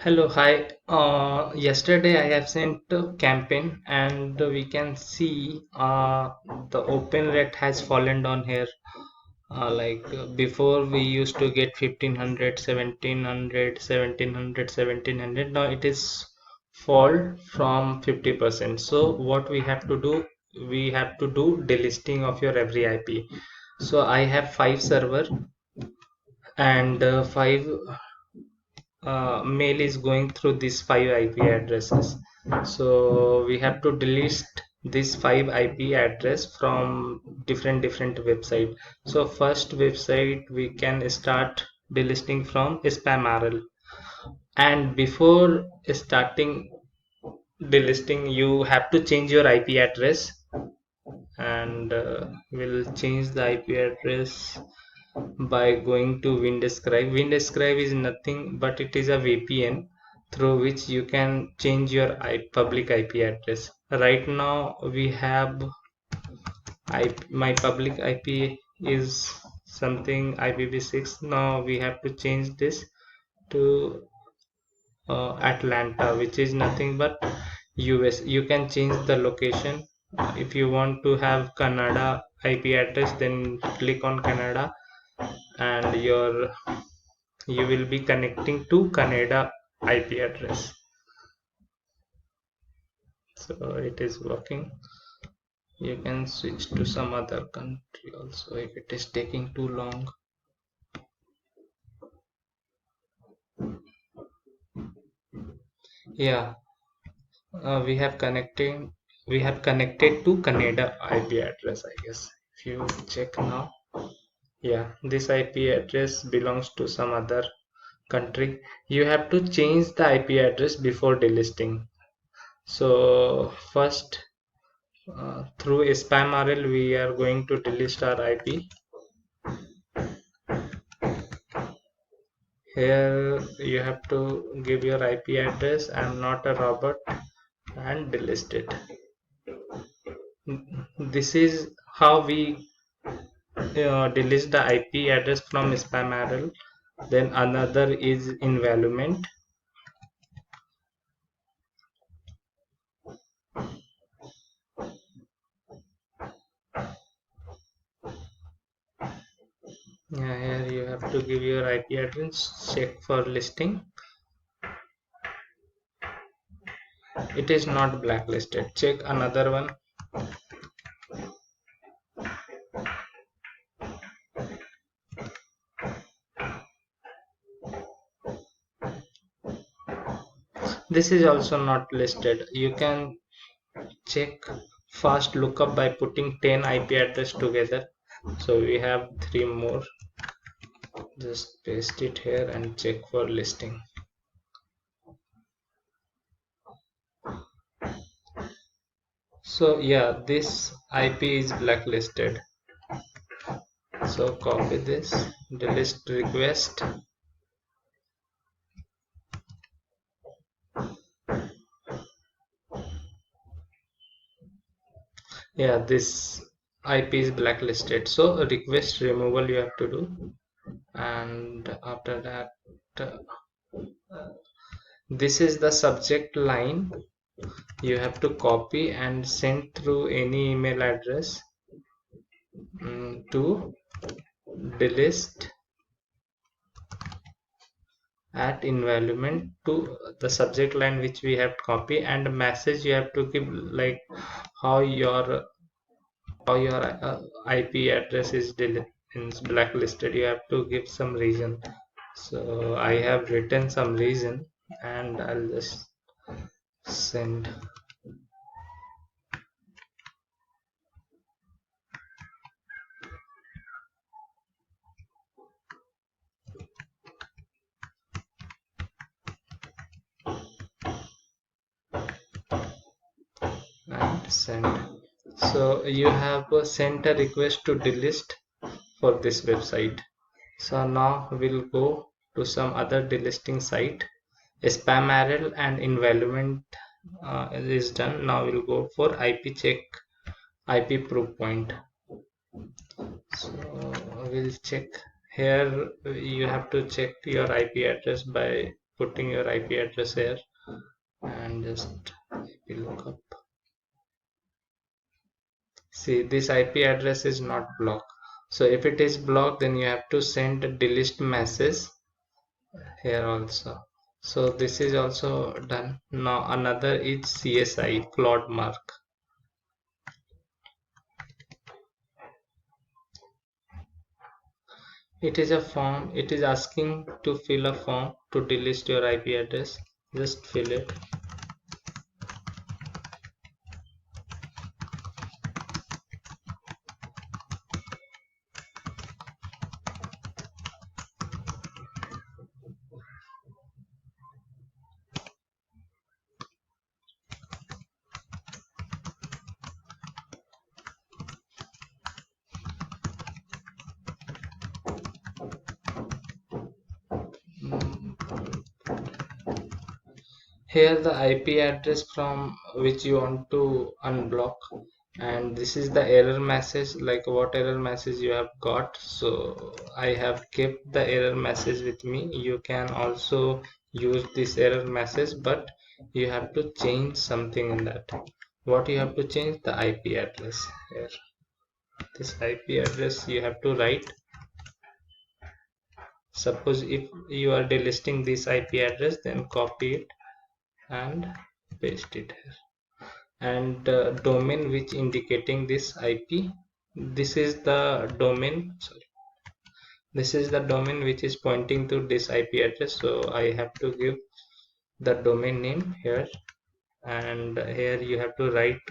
Hello, hi. Yesterday I have sent a campaign and we can see the open rate has fallen down here. Before we used to get 1500, 1700, 1700, 1700. Now it is fall from 50%. So what we have to do, we have to do delisting of your every IP. So I have five server and five mail is going through these five IP addresses. So we have to delete this five IP address from different website. So first website we can start delisting from spam. And before starting delisting, you have to change your IP address, and we'll change the IP address by going to Windescribe. Windescribe is nothing but it is a VPN through which you can change your public IP address. Right now we have my public IP is something IPv6. Now we have to change this to Atlanta, which is nothing but US. You can change the location. If you want to have Canada IP address, then click on Canada and you will be connecting to Canada IP address. So it is working. You can switch to some other country also if it is taking too long. Yeah, we have connected to Canada IP address, I guess. If you check now, yeah, this IP address belongs to some other country. You have to change the IP address before delisting. So first, through spam we are going to delist our IP. Here you have to give your IP address. I'm not a robot, and delist it. This is how we delist the IP address from spam. Then another is invalument. Yeah, here you have to give your IP address. Check for listing. It is not blacklisted. Check another one. This is also not listed. You can check fast lookup by putting 10 IP address together. So we have three more. Just paste it here and check for listing. So yeah, this IP is blacklisted. So copy this, delist request. Yeah, this IP is blacklisted. So request removal you have to do, and after that, uh, this is the subject line. You have to copy and send through any email address to delist at invalument to the subject line which we have copy, and message you have to give like how your IP address is blacklisted. You have to give some reason. So I have written some reason and I'll just send. And send. So you have sent a request to delist for this website. So now we'll go to some other delisting site. Spam and invalument is done. Now we'll go for IP check, IP proof point. So we'll check here. You have to check your IP address by putting your IP address here and just IP lookup. See, this IP address is not blocked. So if it is blocked, then you have to send a delist message here also. So this is also done. Now another is CSI, Claude Mark. It is a form. It is asking to fill a form to delist your IP address. Just fill it. Here the IP address from which you want to unblock, and this is the error message, like what error message you have got. So I have kept the error message with me. You can also use this error message, but you have to change something in that. What you have to change? The IP address here. This IP address you have to write. Suppose if you are delisting this IP address, then copy it and paste it here. And domain which indicating this IP, this is the domain, sorry, this is the domain which is pointing to this IP address. So I have to give the domain name here, and here you have to write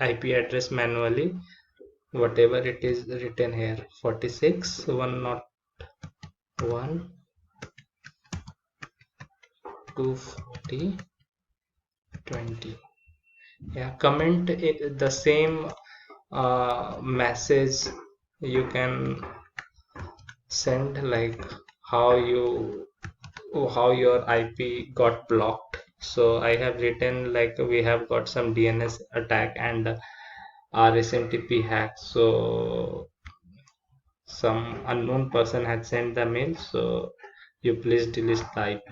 IP address manually, whatever it is written here, 46 101 240 20. Yeah, comment it, the same message you can send, like how your IP got blocked. So I have written like we have got some DNS attack and RSMTP hack. So some unknown person had sent the mail. So you please delete the IP.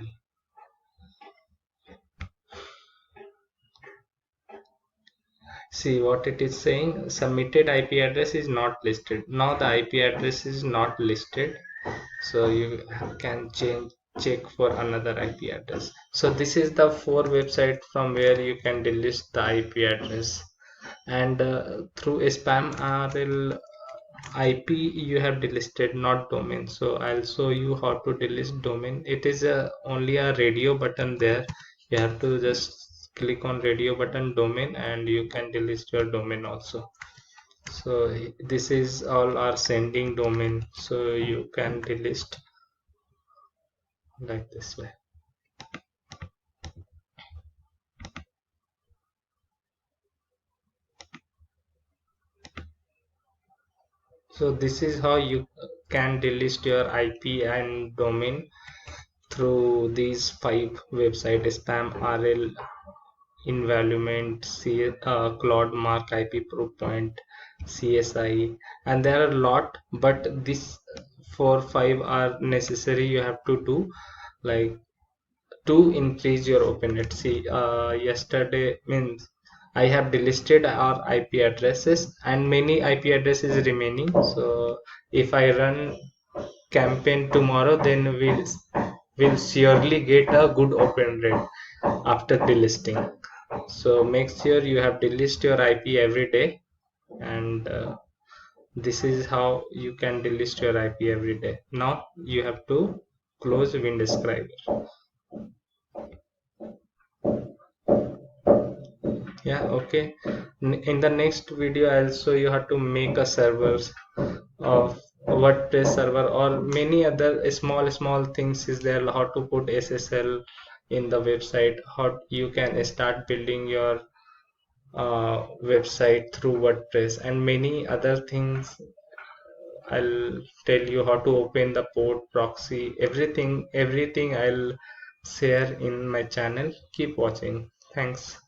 See what it is saying, submitted IP address is not listed. Now the IP address is not listed, so you can check for another IP address. So this is the 4 website from where you can delist the IP address. And through a spam URL IP you have delisted, not domain. So I'll show you how to delist domain. It is only a radio button there. You have to just click on radio button domain and you can delist your domain also. So this is all our sending domain, so you can delist like this way. So this is how you can delist your IP and domain through these 5 website: spam URL, invalument, Claude Mark, IP Proofpoint, CSI, and there are a lot, but this 4 5 are necessary you have to do, like to increase your open rate. See, yesterday means I have delisted our IP addresses and many IP addresses remaining. So if I run campaign tomorrow, then we'll surely get a good open rate after delisting. So make sure you have delist your IP every day, and this is how you can delist your IP every day. Now you have to close Windescriber. Yeah, okay. In the next video I'll show you how to make a server of WordPress server, or many other small things is there, how to put SSL in the website, how you can start building your website through WordPress, and many other things. I'll tell you how to open the port proxy, everything I'll share in my channel. Keep watching. Thanks.